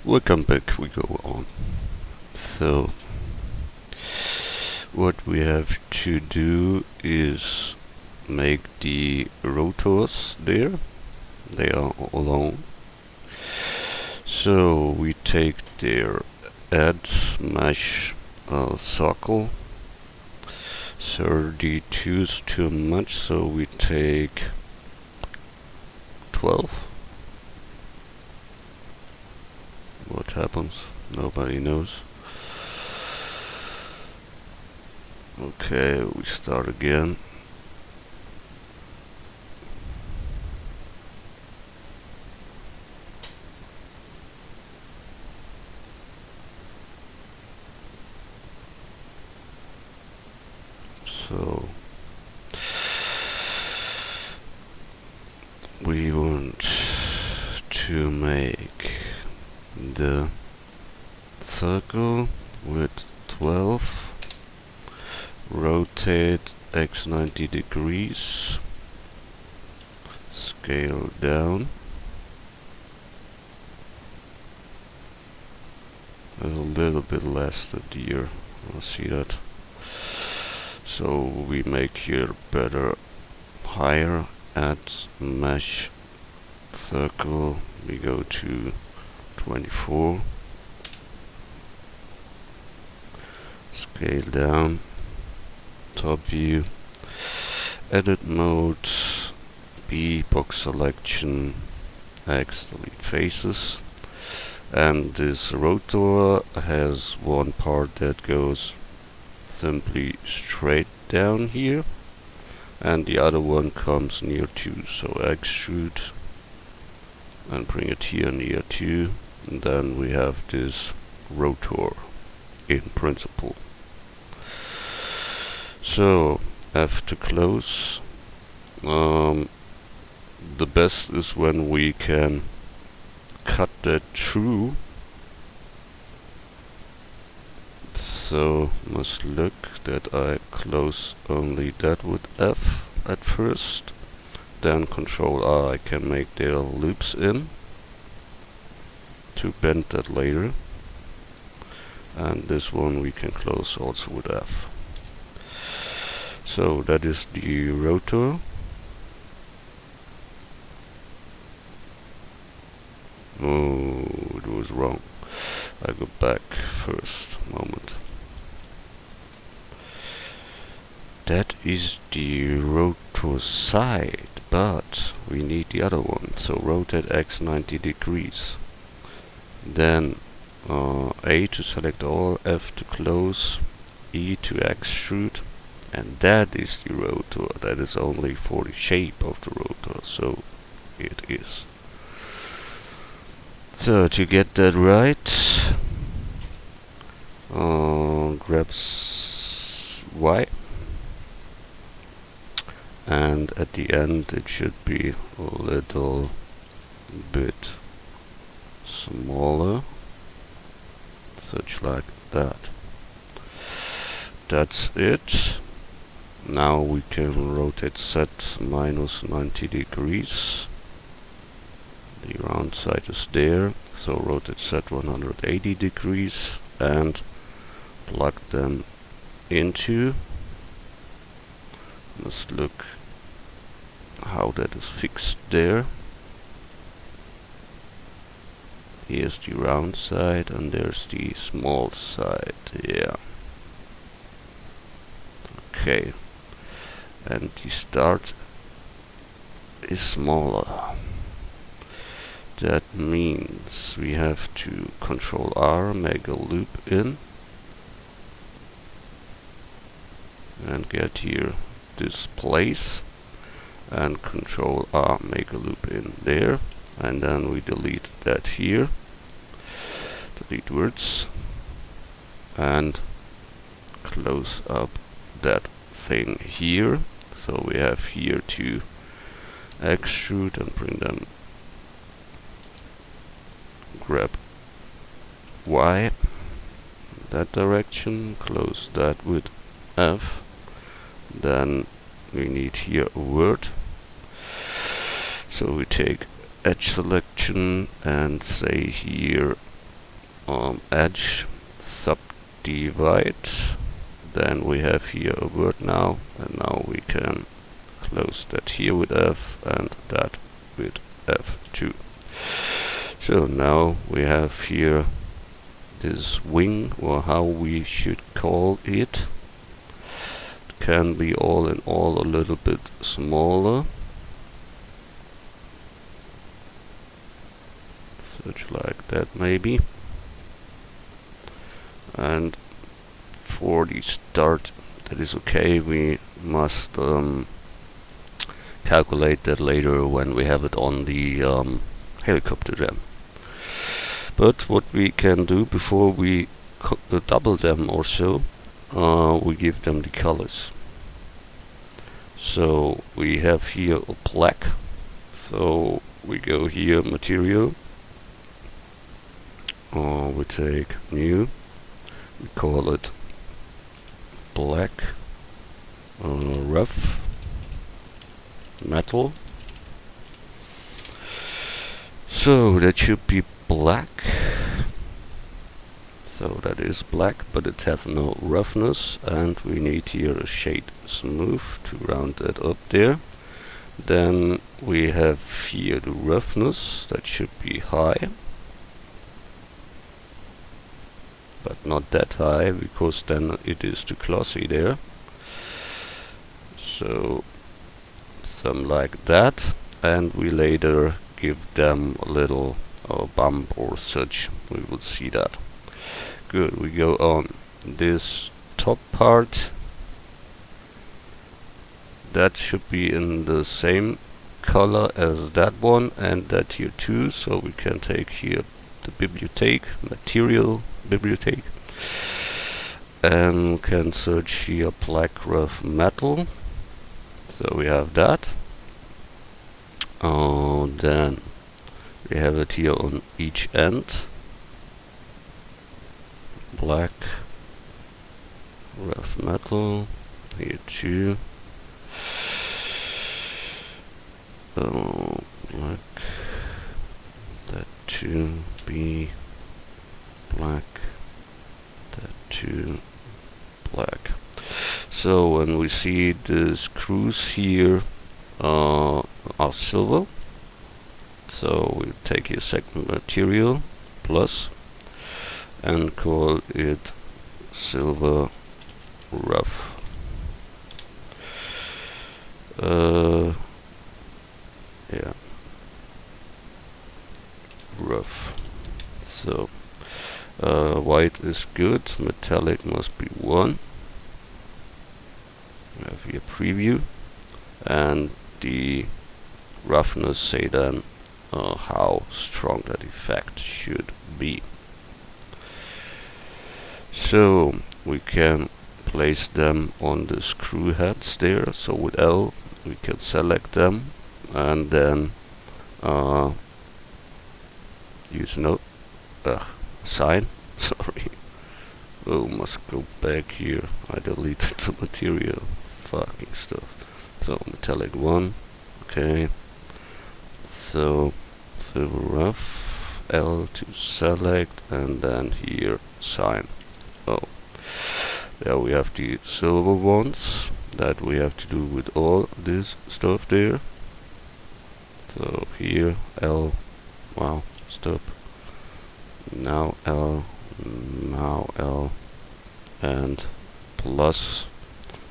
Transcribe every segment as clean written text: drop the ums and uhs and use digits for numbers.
Welcome back, we go on. So, what we have to do is make the rotors there. They are alone. So, we take their add mesh circle. 32 is too much, so we take 12. What happens? Nobody knows. Okay, we start again. So we want to make the circle with 12, rotate x 90 degrees, scale down. There's a little bit less than here, I'll see that. So we make here better, higher, add mesh circle, we go to 24, scale down, top view, edit mode, B, box selection, X, delete faces, and this rotor has one part that goes simply straight down here, and the other one comes near to, so extrude and bring it here near to, and then we have this rotor in principle. So F to close. The best is when we can cut that through. So must look that I close only that with F at first, then Control R. I can make their loops in to bend that later, and this one we can close also with F. So that is the rotor. Oh, it was wrong. I go back first, moment. That is the rotor side, but we need the other one. So rotate x 90 degrees. Then A to select all, F to close, E to extrude, and that is the rotor. That is only for the shape of the rotor, so it is. So to get that right, grab Y, and at the end it should be a little bit smaller, such like that. That's it. Now we can rotate Z minus 90 degrees. The round side is there, so rotate Z 180 degrees and plug them into. Let's look how that is fixed there. Here's the round side and there's the small side, yeah. Okay, and the start is smaller. That means we have to Control R, make a loop in, and get here this place, and Control R, make a loop in there, and then we delete that here, delete words, and close up that thing here. So we have here to extrude and bring them, grab Y that direction, close that with F. Then we need here a word, so we take edge selection and say here edge subdivide. Then we have here a word now, and now we can close that here with F and that with F2. So now we have here this wing, or how we should call it. It can be all in all a little bit smaller. Such like that maybe. And for the start, that is okay. We must calculate that later when we have it on the helicopter then. But what we can do before we double them or so, we give them the colors. So we have here a black. So we go here, material. We take new. We call it black, rough metal. So that should be black. So that is black, but it has no roughness, and we need here a shade smooth to round that up there. Then we have here the roughness, that should be high, but not that high, because then it is too glossy there. So some like that, and we later give them a little bump or such. We will see that. Good, we go on this top part. That should be in the same color as that one and that here too, so we can take here the bibliothèque, material bibliothèque, and can search here black rough metal. So we have that. Then we have it here on each end. Black rough metal here too. Black, that too, be black, that too, black. So when we see the screws here are silver, so we take a second material plus and call it silver rough. Yeah, rough. So white is good, metallic must be 1. We have here preview, and the roughness say then how strong that effect should be. So we can place them on the screw heads there. So with L we can select them and then use sign. Sorry. Oh, must go back here. I deleted the material. Fucking stuff. So metallic 1. Okay. So silver rough, L to select, and then here sign. So there we have the silver ones that we have to do with all this stuff there. So here L, wow, stop. Now L, and plus,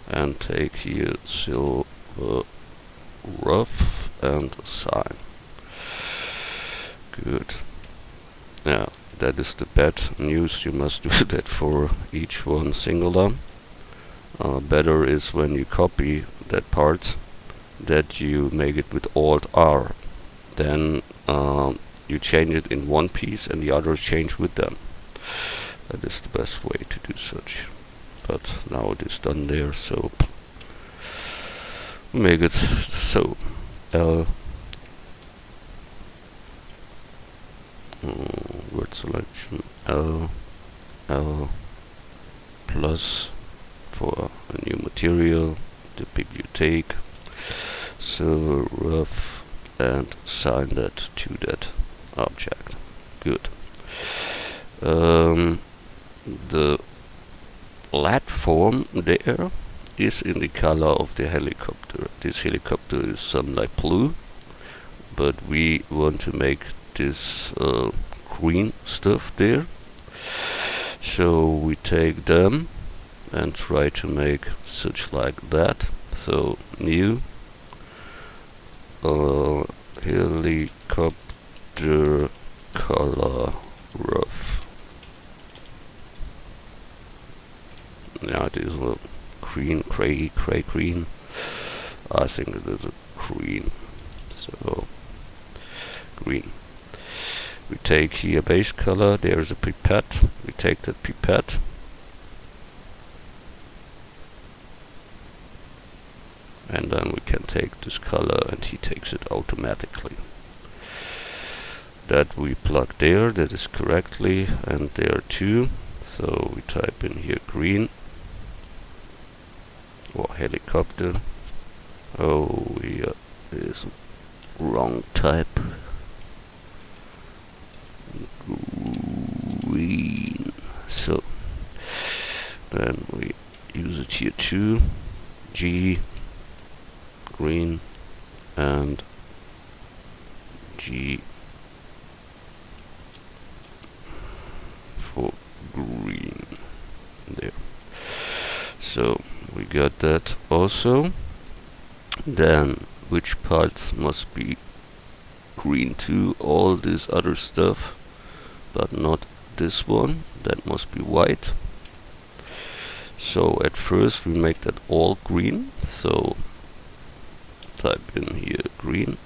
and take here silver rough and sign. Good. Yeah, that is the bad news. You must do that for each one singular. Better is when you copy that part that you make it with Alt R. Then you change it in one piece and the others change with them. That is the best way to do such. But now it is done there, so make it so. L word selection L plus for a new material, the bibliothèque, silver rough, and assign that to that object. Good. The platform there is in the color of the helicopter. This helicopter is some like blue, but we want to make this green stuff there. So we take them and try to make such like that. So new helicopter color rough. Yeah, it is a green, gray green. I think it is a green. So green. We take here base color. There is a pipette. We take that pipette. And then we can take this color and he takes it automatically. That we plug there, that is correctly, and there too. So we type in here green or helicopter. Oh, here is wrong type. Green. So then we use it here too. G green and G for green there. So we got that also. Then which parts must be green too? All this other stuff, but not this one. That must be white. So at first we make that all green. So type in here green.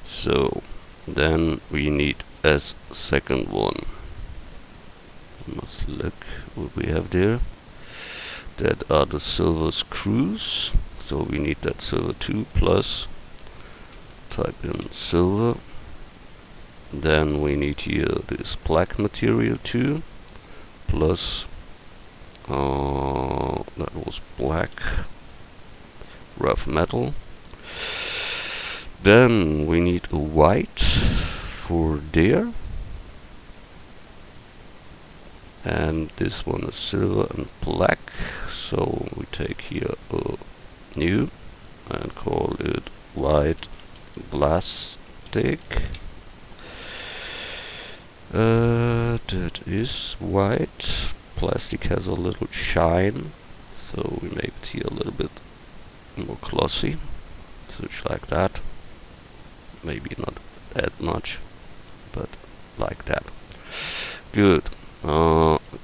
So then we need as second one. Must look what we have there. That are the silver screws. So we need that silver too. Plus type in silver. Then we need here this black material too. Plus that was black. Rough metal. Then we need a white for there. And this one is silver and black. So we take here a new and call it white plastic. That is white. Plastic has a little shine. So we make it here a little bit more glossy, such like that. Maybe not that much, but like that. Good.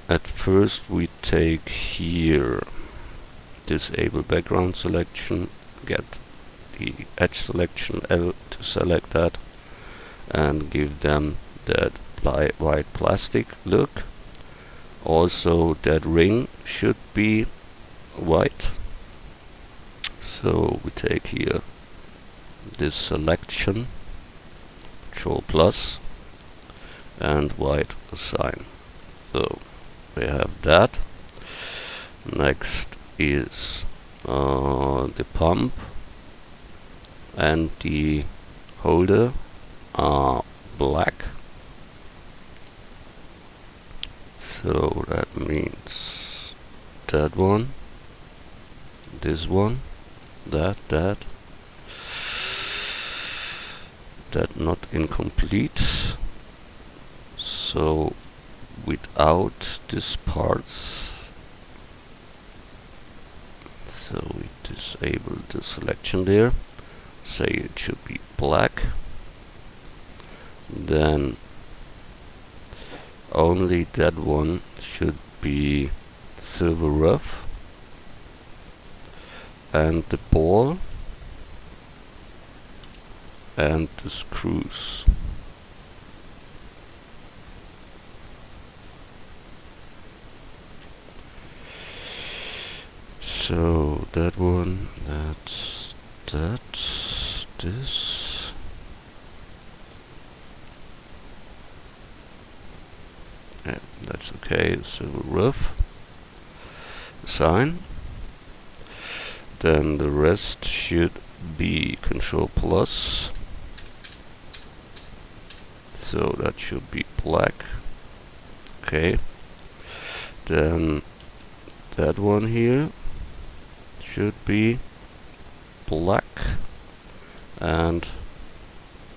At first we take here disable background selection, get the edge selection L to select that, and give them that white plastic look. Also that ring should be white. So we take here this selection, Control plus, and white assign. So we have that. Next is the pump and the holder are black. So that means that one, this one, that not incomplete. So without these parts, so we disable the selection there, say it should be black. Then only that one should be silver rough, and the ball and the screws. So that one, that's that, this. Yeah, that's okay. Silver rough. Sign. Then the rest should be Control plus. so that should be black. Okay, then that one here should be black, and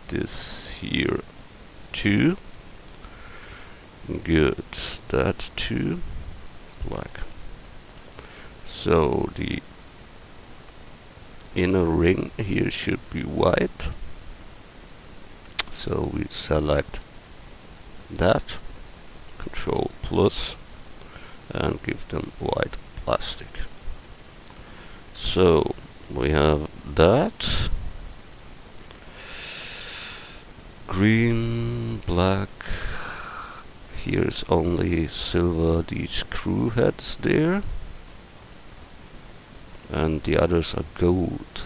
this here too. Good, that too black. So the inner ring here should be white, so we select that, Control plus, and give them white plastic. So we have that, green, black. Here's only silver, these screw heads there, and the others are gold.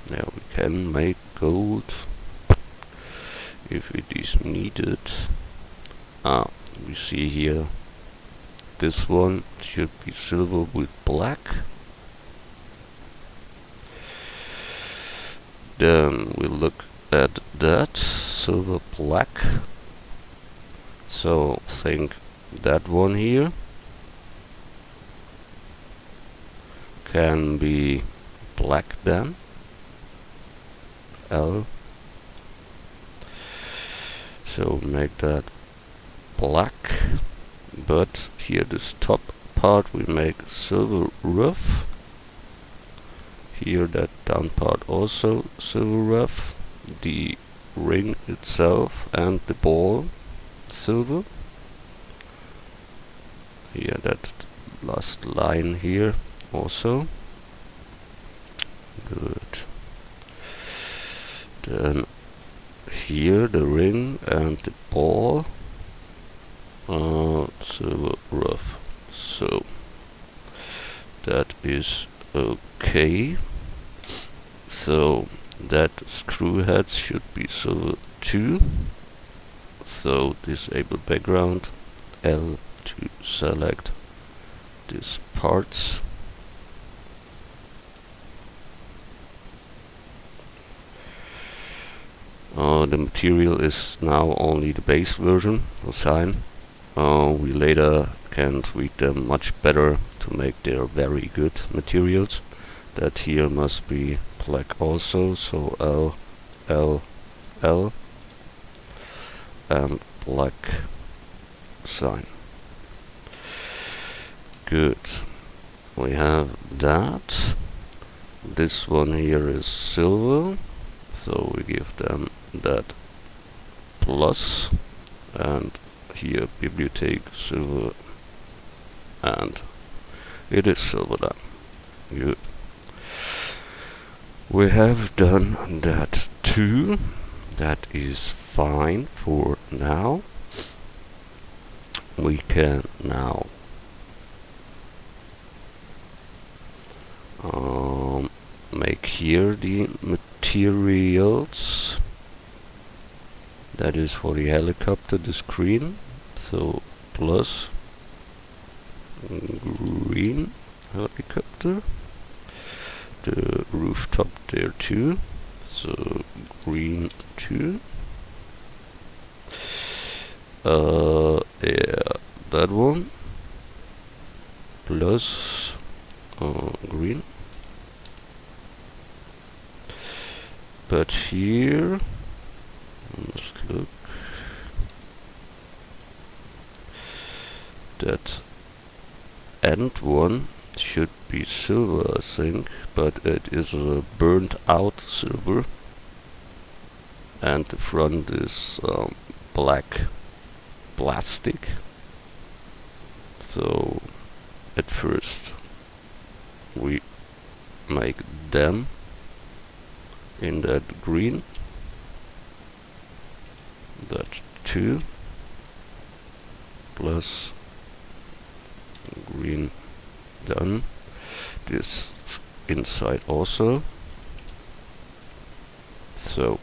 Now we can make gold if it is needed. We see here this one should be silver with black. Then we look at that, silver black. So think that one here can be black then, L. So make that black, but here this top part we make silver rough. Here that down part also silver rough. The ring itself and the ball silver. Here that last line here also. Good. Then here the ring and the ball are silver rough. So that is okay. So that screw heads should be silver too. So disable background, L to select these parts. The material is now only the base version, the sign. We later can tweak them much better to make their very good materials. That here must be black also, so L, L, L, and black sign. Good. We have that. This one here is silver, so we give them that plus, and here bibliothèque silver, and it is silver then. Good. We have done that too. That is fine for now. We can now make here the materials. That is for the helicopter, the screen. So plus green helicopter. The rooftop there too. So green too. Yeah, that one. Plus green. But here, let's look. That end one should be silver, I think, but it is a burnt out silver, and the front is black plastic. So at first we make them in that green, that 2 plus green, done. This inside also. So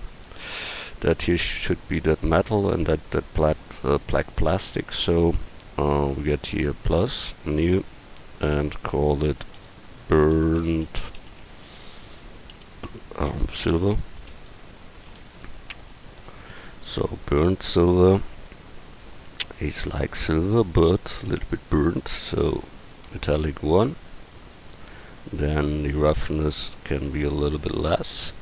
that here should be that metal and that black plastic. So we get here plus new and call it burnt silver. So burnt silver is like silver but a little bit burnt, so metallic 1. Then the roughness can be a little bit less,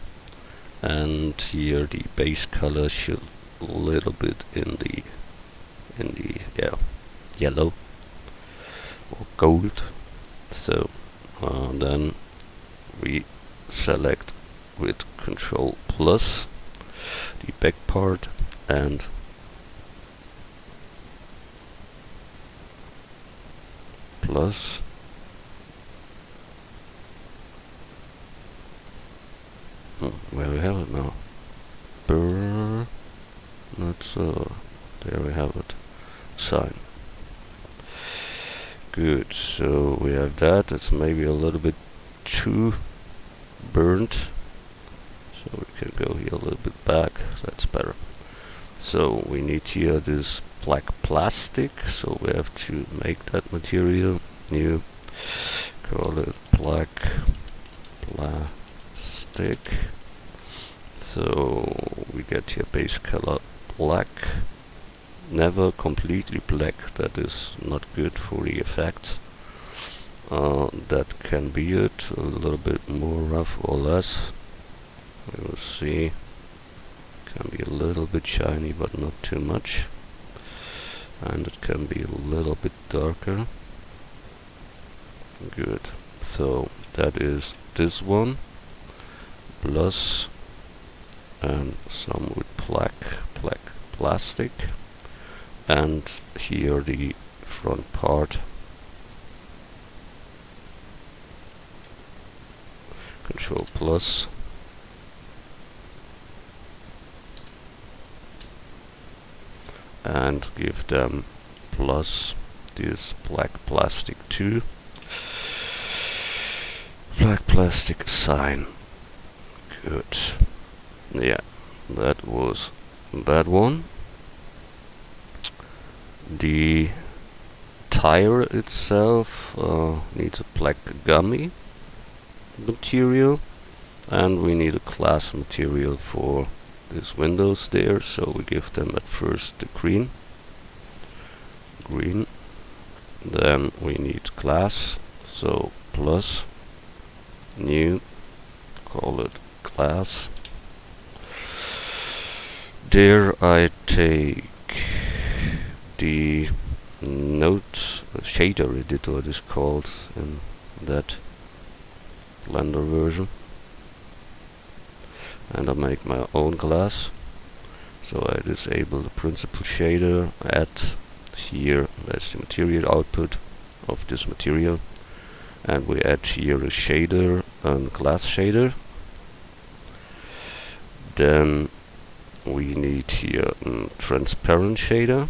and here the base color should a little bit in the yellow or gold. So then we select with Control plus the back part and plus where we have it now. Burr, not so. There we have it. Sign. Good. So we have that. It's maybe a little bit too burnt. So we can go here a little bit back. That's better. So we need here this black plastic. So we have to make that material new. Call it black plastic. So we get here base color black. Never completely black, that is not good for the effect. That can be it, a little bit more rough or less. We will see. Can be a little bit shiny but not too much. And it can be a little bit darker. Good. So that is this one. Plus and some with black plastic. And here the front part. Control plus. And give them plus this black plastic too. Black plastic sign. Good. Yeah, that was that one. The tire itself needs a black gummy material, and we need a glass material for these windows there, so we give them at first the green. Then we need glass, so plus new, call it glass. There I take the note shader editor, it is called in that Blender version, and I make my own glass. So I disable the principal shader, add here, that's the material output of this material, and we add here a shader and glass shader. Then we need here a transparent shader.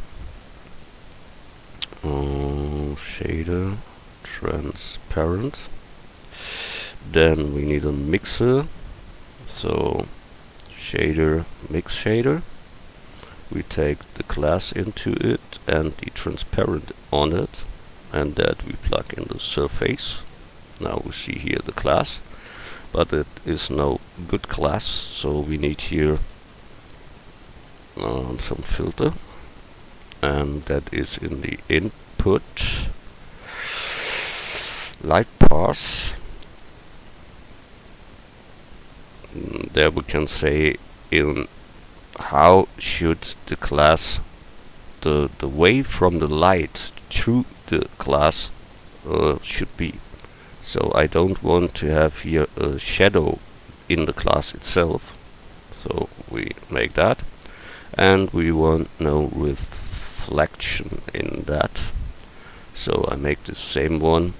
Shader transparent. Then we need a mixer, so shader mix shader. We take the glass into it and the transparent on it, and that we plug in the surface. Now we see here the glass, but it is no good glass, so we need here some filter, and that is in the input light path. There we can say in how should the glass, the way from the light through the glass should be. So I don't want to have here a shadow in the glass itself, so we make that, and we want no reflection in that, so I make the same one,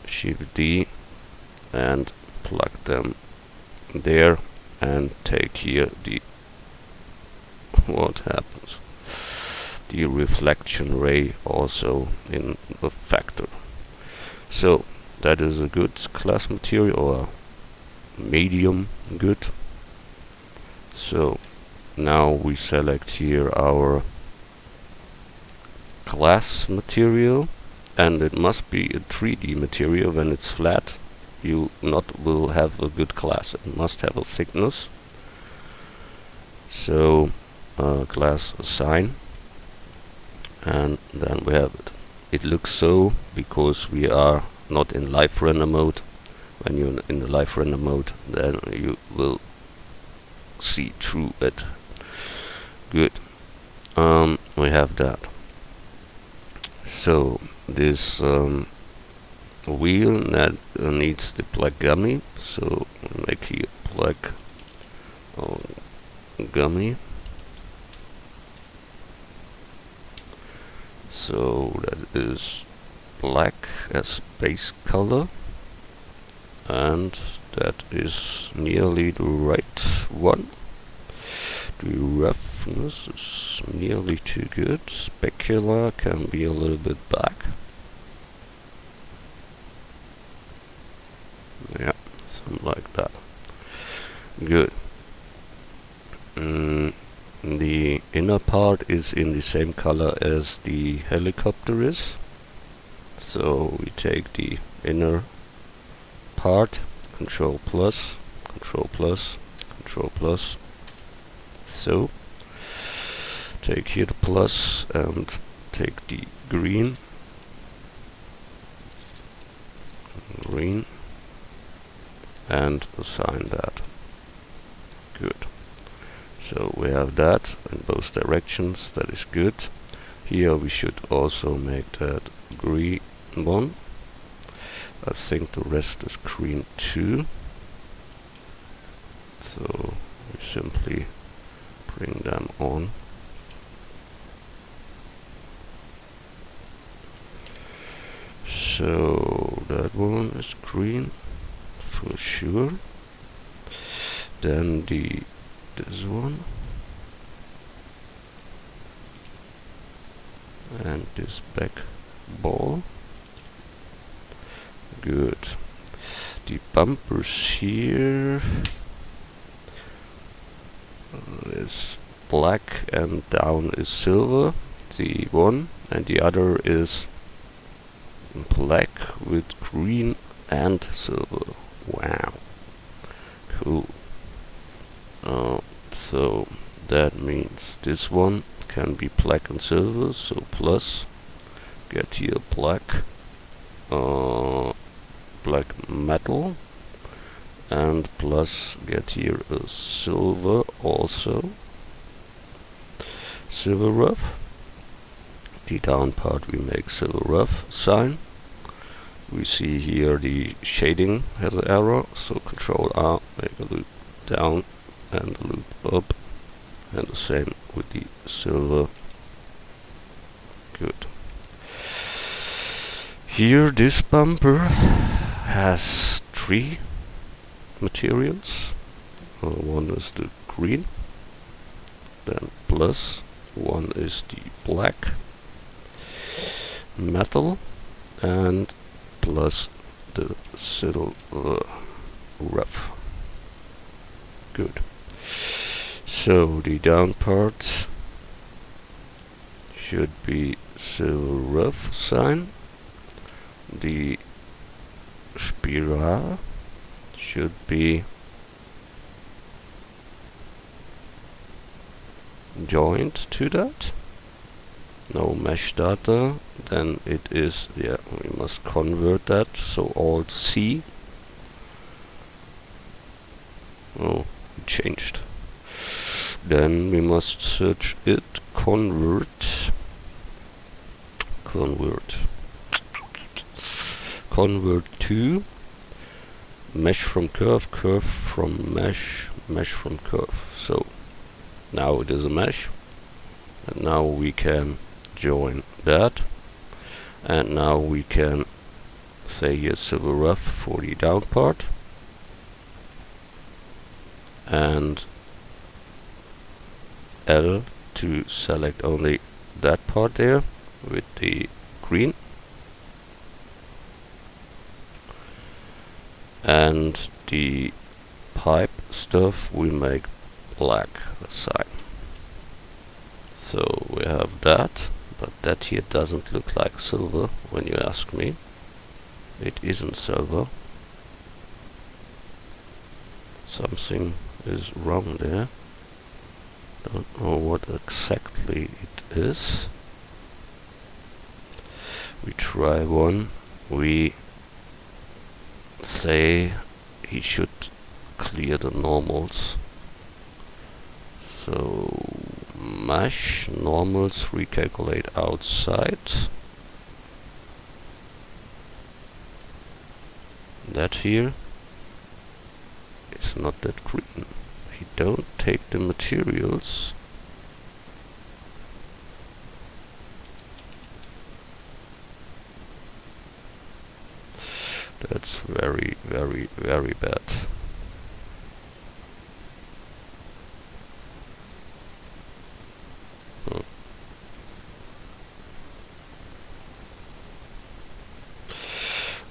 Shift D, and plug them there, and take here the what happens, the reflection ray also in the factor. So that is a good glass material, or medium good. So now we select here our glass material, and it must be a 3D material when it's flat, you not will have a good class. It must have a thickness. So class assign, and then we have it. It looks so because we are not in live render mode. When you're in the live render mode, then you will see through it. Good. We have that. So this wheel that needs the black gummy. So we make here black gummy. So that is black as base color, and that is nearly the right one. The roughness is nearly too good. Specular can be a little bit back. Yeah, something like that. Good. The inner part is in the same color as the helicopter is. So we take the inner part, Control plus, Control plus, Control plus. So take here the plus and take the green, and assign that. Good. So we have that in both directions. That is good. Here we should also make that green one. I think the rest is green too. So we simply bring them on. So that one is green for sure. Then this one and this back ball. Good. The bumpers here is black and down is silver, the one, and the other is black with green and silver. Wow, cool. So that means this one can be black and silver, so plus get here black black metal, and plus get here a silver also, silver rough. The down part we make silver rough sign. We see here the shading has an error, so Control R, make a loop down and a loop up, and the same with the silver. Good. Here this bumper has 3 materials. One is the green, then plus, one is the black metal, and plus the silver rough. Good. So the down part should be silver rough sign. The spiral should be joined to that. No mesh data, then it is, yeah, we must convert that, so Alt C. Oh, it changed. Then we must search it, convert to mesh from curve, curve from mesh, mesh from curve. So now it is a mesh, and now we can join that, and now we can say here silver rough for the down part, and L to select only that part there with the green, and the pipe stuff we make black sign. So we have that, but that here doesn't look like silver when you ask me. It isn't silver. Something is wrong there. Don't know what exactly it is. We try one. We say he should clear the normals. So mesh normals recalculate outside. That here is not that green. He don't take the materials. That's very, very, very bad.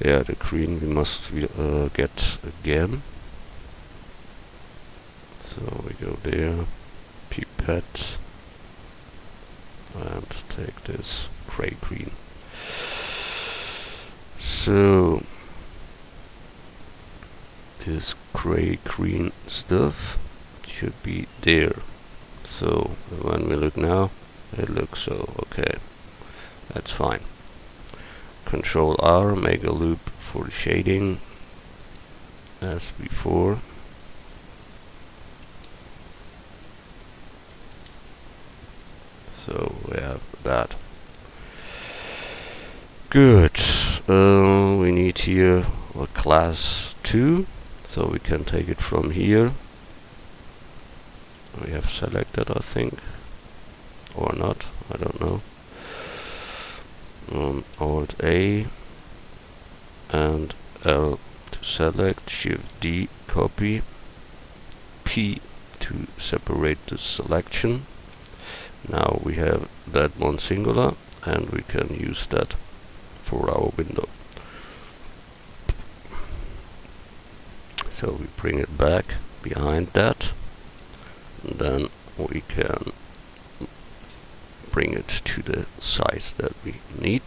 Yeah, the green we must get again. So we go there, pipette, and take this gray green. So this gray green stuff should be there. So when we look now, it looks so okay. That's fine. Control R, make a loop for the shading as before. So we have that. Good. We need here a class 2, so we can take it from here. We have selected, I think, or not, I don't know. Alt A and L to select, Shift D, copy, P to separate the selection. Now we have that one singular, and we can use that for our window. So we bring it back behind that, and then we can bring it to the size that we need.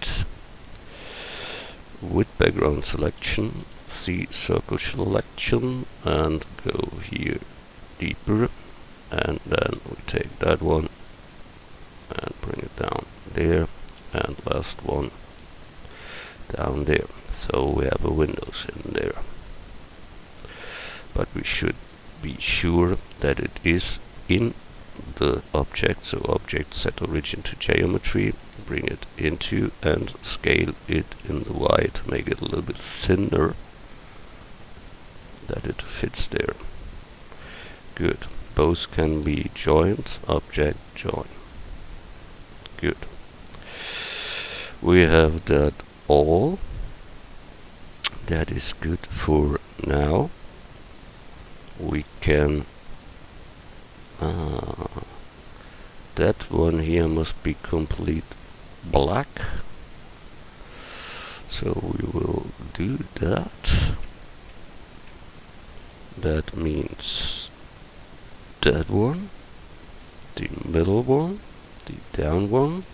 With background selection, C circle selection, and go here deeper, and then we take that one and bring it down there, and last one down there. So we have a windows in there, but we should be sure that it is in the object. So object set origin to geometry, bring it into and scale it in the white, make it a little bit thinner that it fits there. Good. Both can be joined, object join. Good. We have that all. That is good for now. We can that one here must be complete black, so we will do that. That means that one, the middle one, the down one,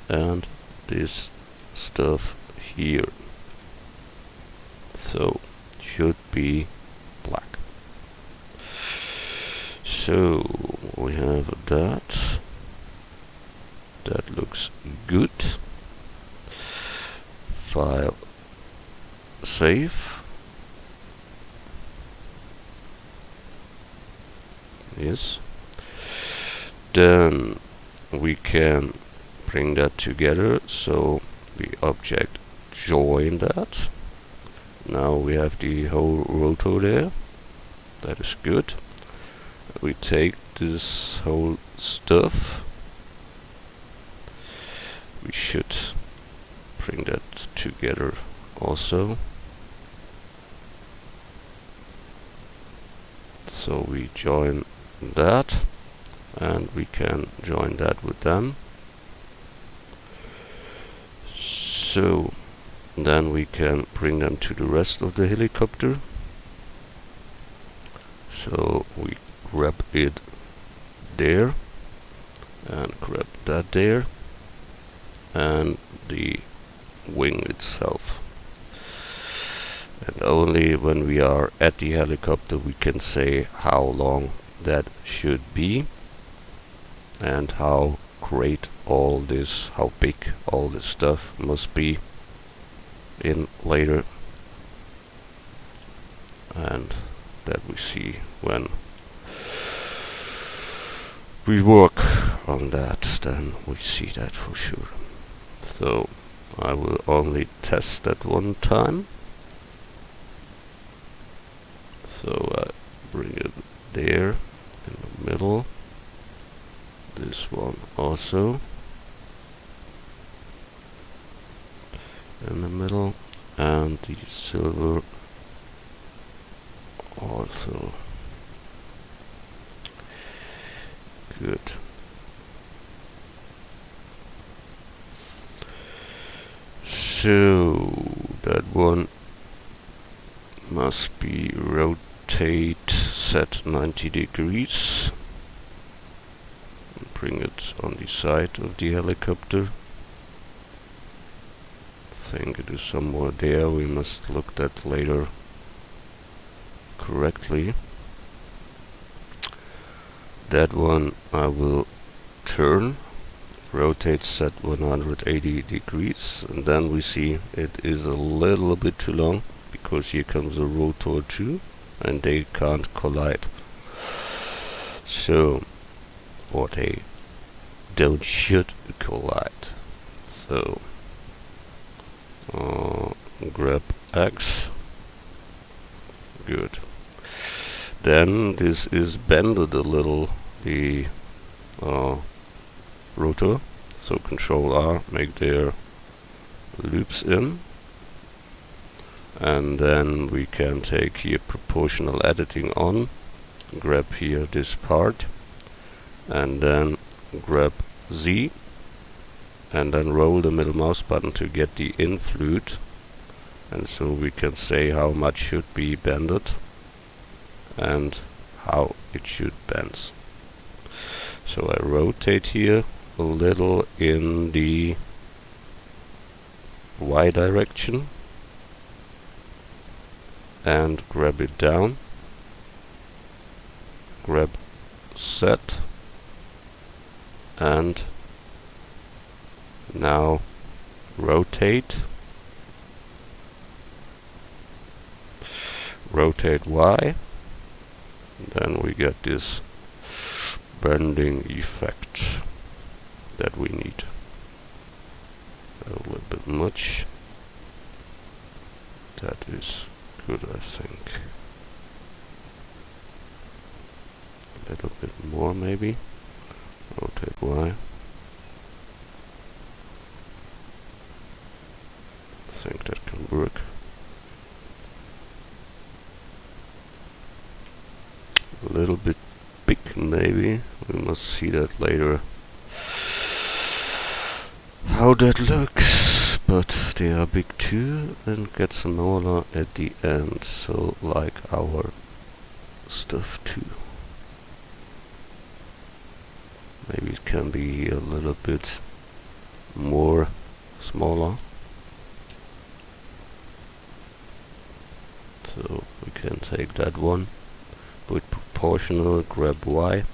and this stuff here. So should be black. So we have that. That looks good. File, save. Yes. Then we can bring that together. So we object join that. Now we have the whole rotor there. That is good. We take this whole stuff. We should bring that together also. So we join that, and we can join that with them. So then we can bring them to the rest of the helicopter. So we grab it there, and grab that there, and the wing itself. and only when we are at the helicopter we can say how long that should be and how great all this, how big all this stuff must be in later, and that we see when we work on that, then we see that for sure. So I will only test that one time. So I bring it there in the middle. This one also in the middle, and the silver also. Good. So that one must be rotate, set 90 degrees. Bring it on the side of the helicopter. I think it is somewhere there. We must look that later correctly. That one I will turn, rotate, set 180 degrees, and then we see it is a little bit too long because here comes a rotor too and they can't collide. So, or they should collide. So grab X. Good. Then this is bended a little, the rotor. So Control R, make their loops in. And then we can take here proportional editing on, grab here this part, and then grab Z, and then roll the middle mouse button to get the influte, and so we can say how much should be bended and how it should bend. So I rotate here a little in the Y direction and grab it down, grab set, and now rotate Y, then we get this bending effect that we need. A little bit much. That is good, I think. A little bit more maybe. Rotate Y. I think that can work. A little bit big maybe. We must see that later how that looks, but they are big too and get smaller at the end, so like our stuff too. Maybe it can be a little bit more smaller. So we can take that one with proportional, grab Y.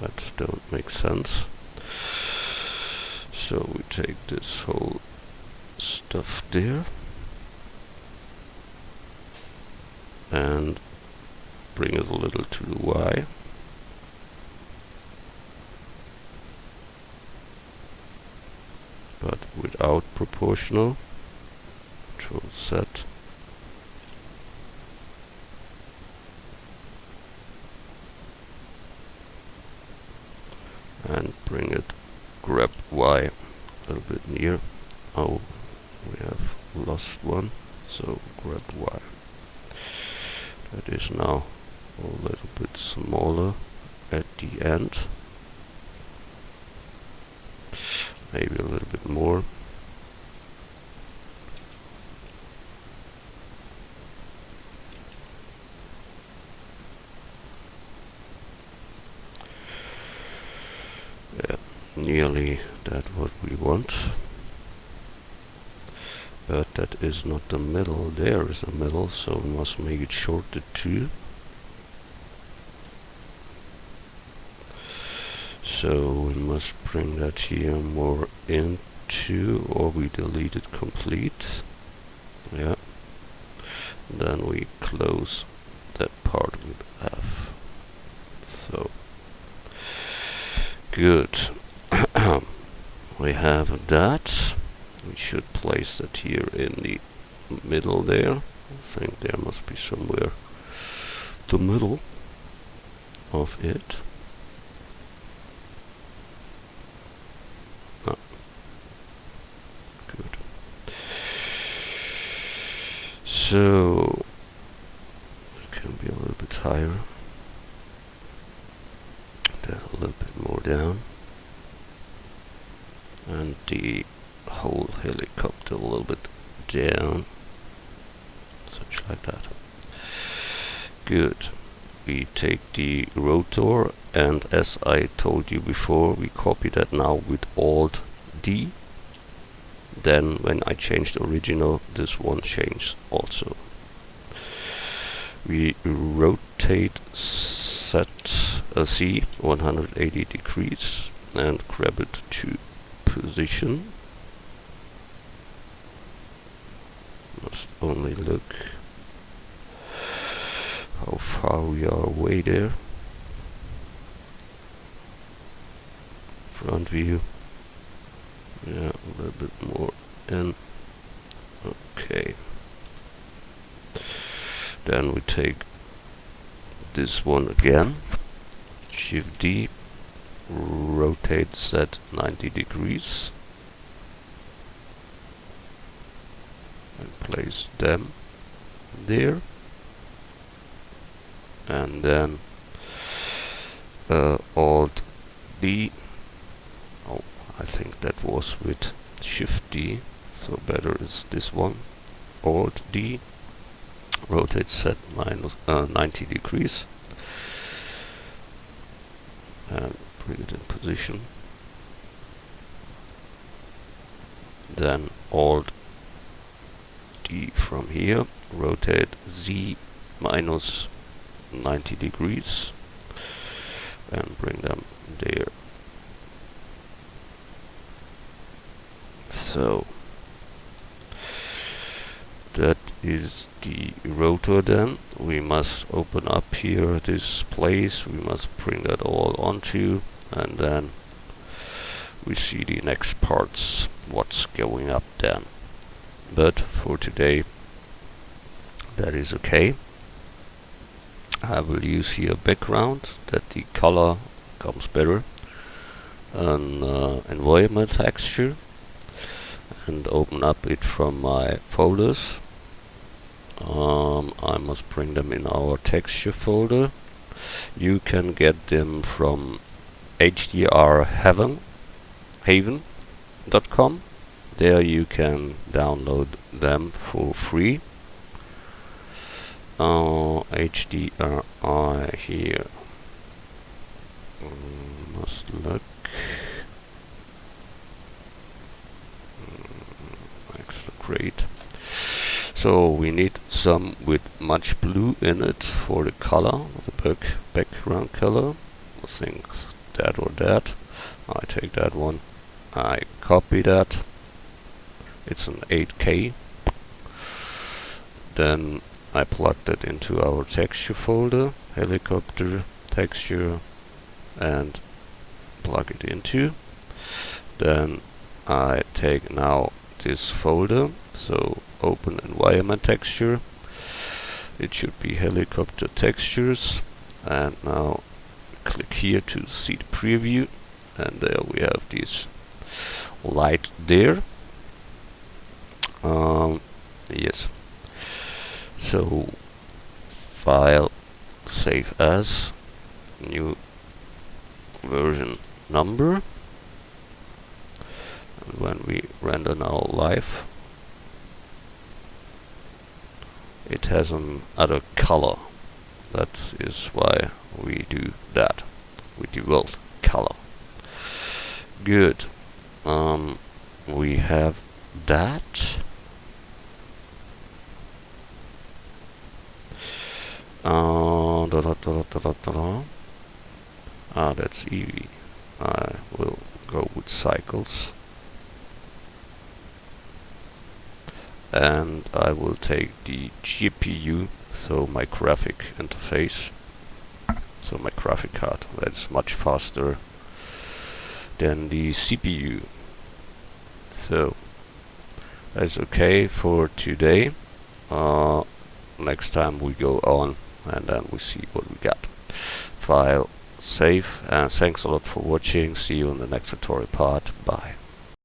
That don't make sense. So we take this whole stuff there and bring it a little to the Y. But without proportional. Control set. And bring it, grab Y a little bit near. Oh, we have lost one, so grab Y. That is now a little bit smaller at the end. Maybe a little bit more. Yeah, nearly that what we want. but that is not the middle. There is a middle, so we must make it short to 2. So we must bring that here more into, or we delete it complete. Yeah. Then we close that part with F. So good. We have that. We should place that here in the middle there. I think there must be somewhere the middle of it. Oh. Good. So it can be a little bit higher. Then a little bit more down. And the whole helicopter a little bit down, such like that. Good. We take the rotor, and as I told you before, we copy that now with Alt D. Then when I change the original, this one changes also. We rotate set C 180 degrees and grab it to position. Must only look how far we are away there. Front view. Yeah, a little bit more in. Okay. Then we take this one again. Shift D. Rotate set 90 degrees. And place them there. And then Alt D. Oh, I think that was with Shift D, so better is this one. Alt D. Rotate set minus 90 degrees. And bring it in position. Then Alt D from here, rotate Z minus 90 degrees and bring them there. So that is the rotor. Then we must open up here this place, we must bring that all onto, and then we see the next parts, what's going up then. But for today that is okay. I will use here background, that the color comes better, an environment texture, and open up it from my folders. I must bring them in our texture folder. You can get them from hdrhaven.com. There you can download them for free. HDRI here. Must look. Extra great. So we need some with much blue in it for the color, the background color. I think that or that. I take that one. I copy that. It's an 8K. Then I plug that into our texture folder, helicopter texture, and plug it into. Then I take now this folder, so open environment texture. It should be helicopter textures, and now click here to see the preview, and there we have this light there. Yes. So file, save as, new version number, and when we render now live, it has another color. That is why we do that with the world color. Good. We have that. That's easy. I will go with cycles. And I will take the GPU, so my graphic interface. So my graphic card, that's much faster than the CPU. So that's okay for today. Next time we go on and then we see what we got. File save, and thanks a lot for watching. See you in the next tutorial part. Bye.